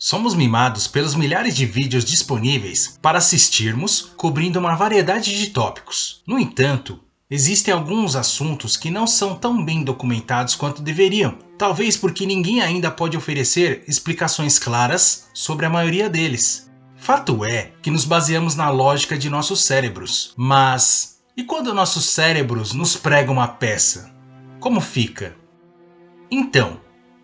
Somos mimados pelos milhares de vídeos disponíveis para assistirmos, cobrindo uma variedade de tópicos. No entanto, existem alguns assuntos que não são tão bem documentados quanto deveriam, talvez porque ninguém ainda pode oferecer explicações claras sobre a maioria deles. Fato é que nos baseamos na lógica de nossos cérebros, mas e quando nossos cérebros nos pregam uma peça? Como fica? Então,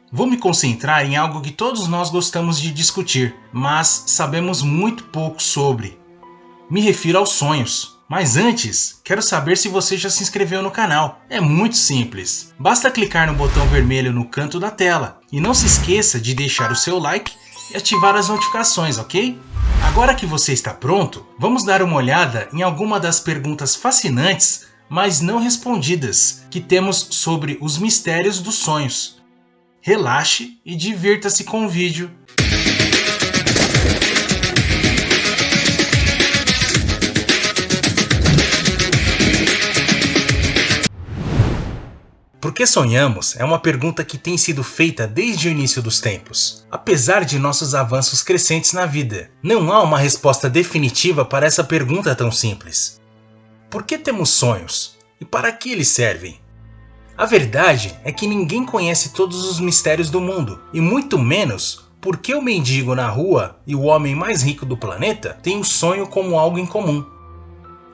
vou me concentrar em algo que todos nós gostamos de discutir, mas sabemos muito pouco sobre. Me refiro aos sonhos. Mas antes, quero saber se você já se inscreveu no canal. É muito simples. Basta clicar no botão vermelho no canto da tela. E não se esqueça de deixar o seu like e ativar as notificações, ok? Agora que você está pronto, vamos dar uma olhada em alguma das perguntas fascinantes, mas não respondidas, que temos sobre os mistérios dos sonhos. Relaxe e divirta-se com o vídeo. Por que sonhamos é uma pergunta que tem sido feita desde o início dos tempos. Apesar de nossos avanços crescentes na vida, não há uma resposta definitiva para essa pergunta tão simples. Por que temos sonhos? E para que eles servem? A verdade é que ninguém conhece todos os mistérios do mundo, e muito menos por que o mendigo na rua e o homem mais rico do planeta têm o sonho como algo em comum.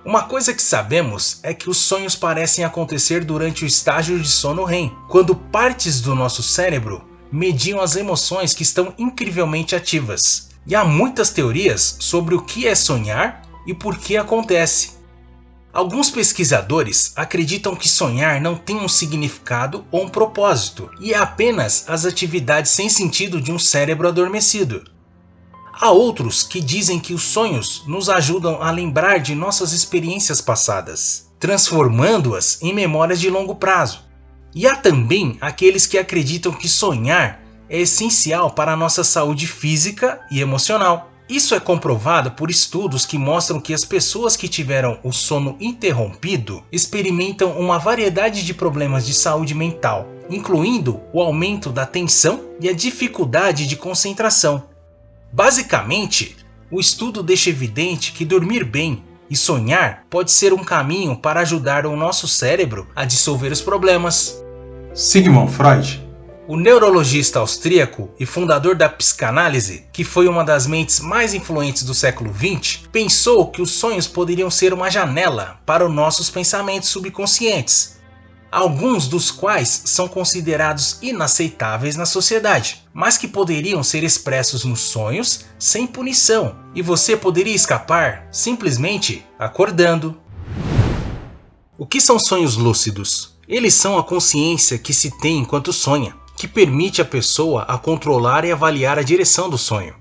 Uma coisa que sabemos é que os sonhos parecem acontecer durante o estágio de sono REM, quando partes do nosso cérebro mediam as emoções que estão incrivelmente ativas. E há muitas teorias sobre o que é sonhar e por que acontece. Alguns pesquisadores acreditam que sonhar não tem um significado ou um propósito, e é apenas as atividades sem sentido de um cérebro adormecido. Há outros que dizem que os sonhos nos ajudam a lembrar de nossas experiências passadas, transformando-as em memórias de longo prazo. E há também aqueles que acreditam que sonhar é essencial para a nossa saúde física e emocional. Isso é comprovado por estudos que mostram que as pessoas que tiveram o sono interrompido experimentam uma variedade de problemas de saúde mental, incluindo o aumento da tensão e a dificuldade de concentração. Basicamente, o estudo deixa evidente que dormir bem e sonhar pode ser um caminho para ajudar o nosso cérebro a dissolver os problemas. Sigmund Freud, o neurologista austríaco e fundador da psicanálise, que foi uma das mentes mais influentes do século XX, pensou que os sonhos poderiam ser uma janela para os nossos pensamentos subconscientes, alguns dos quais são considerados inaceitáveis na sociedade, mas que poderiam ser expressos nos sonhos sem punição, e você poderia escapar simplesmente acordando. O que são sonhos lúcidos? Eles são a consciência que se tem enquanto sonha, que permite à pessoa a controlar e avaliar a direção do sonho.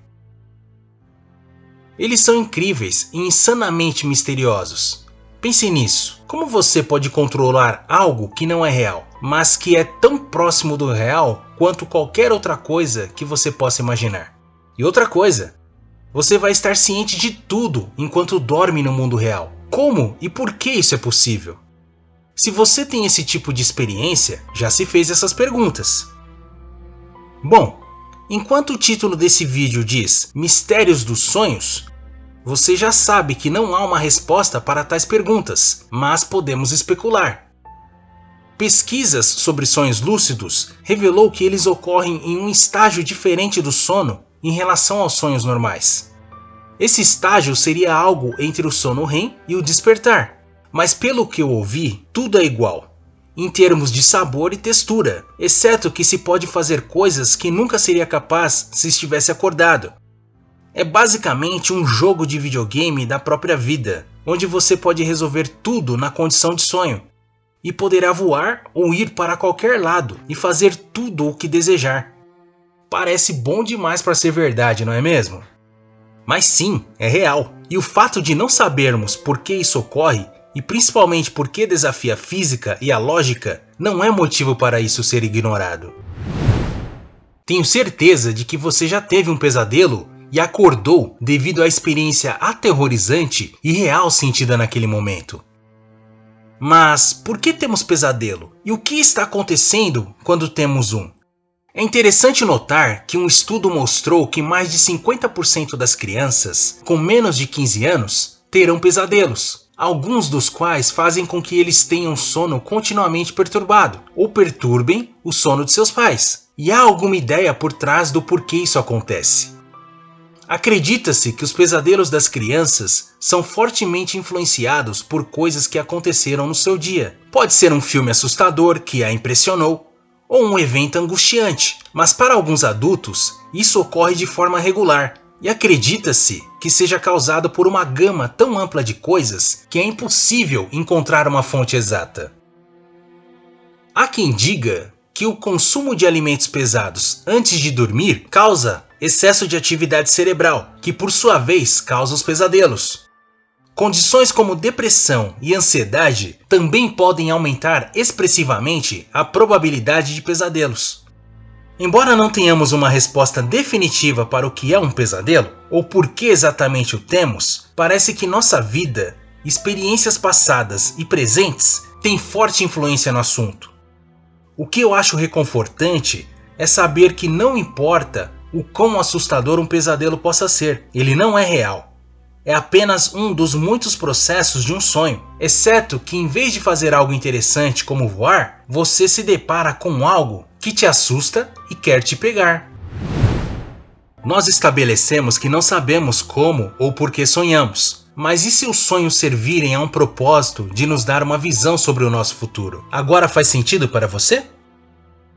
Eles são incríveis e insanamente misteriosos. Pense nisso. Como você pode controlar algo que não é real, mas que é tão próximo do real quanto qualquer outra coisa que você possa imaginar? E outra coisa, você vai estar ciente de tudo enquanto dorme no mundo real. Como e por que isso é possível? Se você tem esse tipo de experiência, já se fez essas perguntas. Bom, enquanto o título desse vídeo diz Mistérios dos Sonhos, você já sabe que não há uma resposta para tais perguntas, mas podemos especular. Pesquisas sobre sonhos lúcidos revelou que eles ocorrem em um estágio diferente do sono em relação aos sonhos normais. Esse estágio seria algo entre o sono REM e o despertar, mas pelo que eu ouvi, tudo é igual, em termos de sabor e textura, exceto que se pode fazer coisas que nunca seria capaz se estivesse acordado. É basicamente um jogo de videogame da própria vida, onde você pode resolver tudo na condição de sonho, e poderá voar ou ir para qualquer lado e fazer tudo o que desejar. Parece bom demais para ser verdade, não é mesmo? Mas sim, é real, e o fato de não sabermos por que isso ocorre, e principalmente porque desafia a física e a lógica, não é motivo para isso ser ignorado. Tenho certeza de que você já teve um pesadelo e acordou devido à experiência aterrorizante e real sentida naquele momento. Mas por que temos pesadelo? E o que está acontecendo quando temos um? É interessante notar que um estudo mostrou que mais de 50% das crianças com menos de 15 anos terão pesadelos, alguns dos quais fazem com que eles tenham sono continuamente perturbado ou perturbem o sono de seus pais. E há alguma ideia por trás do porquê isso acontece? Acredita-se que os pesadelos das crianças são fortemente influenciados por coisas que aconteceram no seu dia. Pode ser um filme assustador que a impressionou, ou um evento angustiante, mas para alguns adultos isso ocorre de forma regular e acredita-se que seja causado por uma gama tão ampla de coisas que é impossível encontrar uma fonte exata. Há quem diga que o consumo de alimentos pesados antes de dormir causa excesso de atividade cerebral, que por sua vez causa os pesadelos. Condições como depressão e ansiedade também podem aumentar expressivamente a probabilidade de pesadelos. Embora não tenhamos uma resposta definitiva para o que é um pesadelo, ou por que exatamente o temos, parece que nossa vida, experiências passadas e presentes têm forte influência no assunto. O que eu acho reconfortante é saber que não importa o quão assustador um pesadelo possa ser, ele não é real. É apenas um dos muitos processos de um sonho, exceto que em vez de fazer algo interessante como voar, você se depara com algo que te assusta e quer te pegar. Nós estabelecemos que não sabemos como ou por que sonhamos, mas e se os sonhos servirem a um propósito de nos dar uma visão sobre o nosso futuro? Agora faz sentido para você?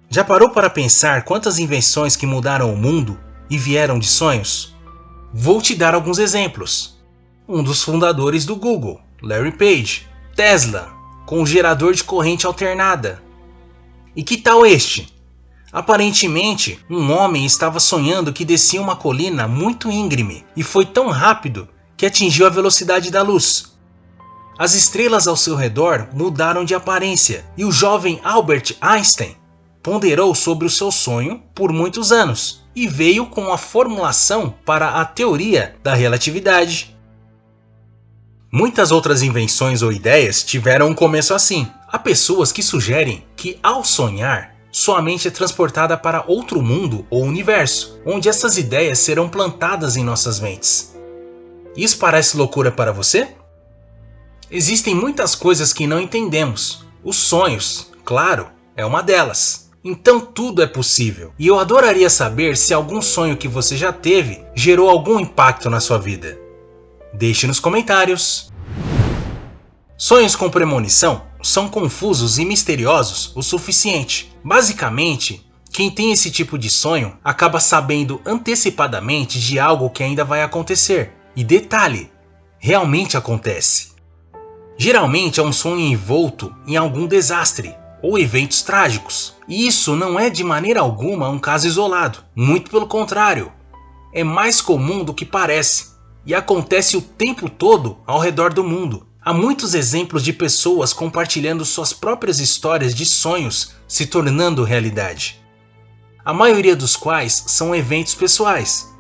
Já parou para pensar quantas invenções que mudaram o mundo e vieram de sonhos? Vou te dar alguns exemplos. Um dos fundadores do Google, Larry Page, Tesla, com o gerador de corrente alternada. E que tal este? Aparentemente, um homem estava sonhando que descia uma colina muito íngreme e foi tão rápido que atingiu a velocidade da luz. As estrelas ao seu redor mudaram de aparência e o jovem Albert Einstein ponderou sobre o seu sonho por muitos anos e veio com a formulação para a teoria da relatividade. Muitas outras invenções ou ideias tiveram um começo assim. Há pessoas que sugerem que ao sonhar, sua mente é transportada para outro mundo ou universo, onde essas ideias serão plantadas em nossas mentes. Isso parece loucura para você? Existem muitas coisas que não entendemos. Os sonhos, claro, é uma delas. Então tudo é possível. E eu adoraria saber se algum sonho que você já teve gerou algum impacto na sua vida. Deixe nos comentários. Sonhos com premonição são confusos e misteriosos o suficiente. Basicamente, quem tem esse tipo de sonho acaba sabendo antecipadamente de algo que ainda vai acontecer. E detalhe, realmente acontece. Geralmente é um sonho envolto em algum desastre ou eventos trágicos. E isso não é de maneira alguma um caso isolado. Muito pelo contrário, é mais comum do que parece. E acontece o tempo todo ao redor do mundo. Há muitos exemplos de pessoas compartilhando suas próprias histórias de sonhos se tornando realidade. A maioria dos quais são eventos pessoais.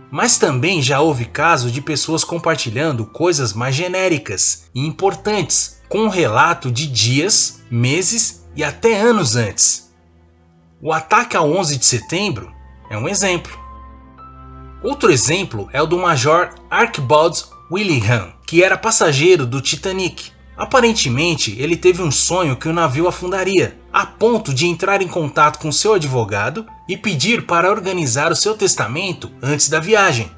Mas também já houve casos de pessoas compartilhando coisas mais genéricas e importantes, com um relato de dias, meses e até anos antes. O ataque ao 11 de setembro é um exemplo. Outro exemplo é o do Major Archibald Willingham, que era passageiro do Titanic. Aparentemente, ele teve um sonho que o navio afundaria, a ponto de entrar em contato com seu advogado e pedir para organizar o seu testamento antes da viagem.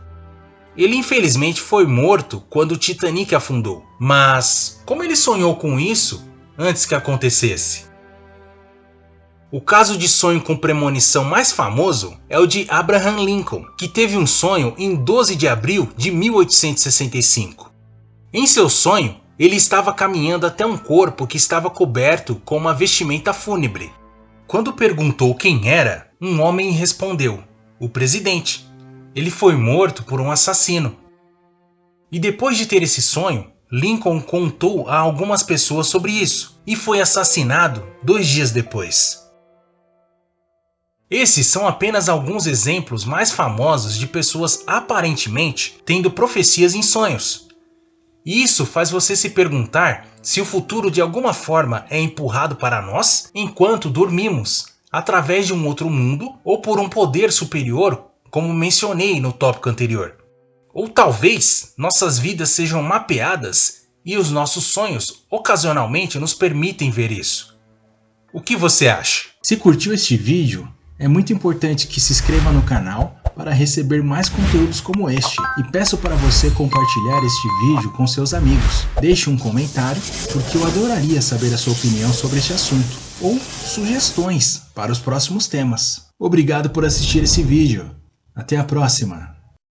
Ele infelizmente foi morto quando o Titanic afundou, mas como ele sonhou com isso antes que acontecesse? O caso de sonho com premonição mais famoso é o de Abraham Lincoln, que teve um sonho em 12 de abril de 1865. Em seu sonho, ele estava caminhando até um corpo que estava coberto com uma vestimenta fúnebre. Quando perguntou quem era, um homem respondeu: o presidente. Ele foi morto por um assassino. E depois de ter esse sonho, Lincoln contou a algumas pessoas sobre isso e foi assassinado 2 dias depois. Esses são apenas alguns exemplos mais famosos de pessoas aparentemente tendo profecias em sonhos. E isso faz você se perguntar se o futuro de alguma forma é empurrado para nós enquanto dormimos, através de um outro mundo ou por um poder superior, como mencionei no tópico anterior. Ou talvez nossas vidas sejam mapeadas e os nossos sonhos ocasionalmente nos permitem ver isso. O que você acha? Se curtiu este vídeo, é muito importante que se inscreva no canal para receber mais conteúdos como este. E peço para você compartilhar este vídeo com seus amigos. Deixe um comentário, porque eu adoraria saber a sua opinião sobre este assunto, ou sugestões para os próximos temas. Obrigado por assistir esse vídeo. Até a próxima!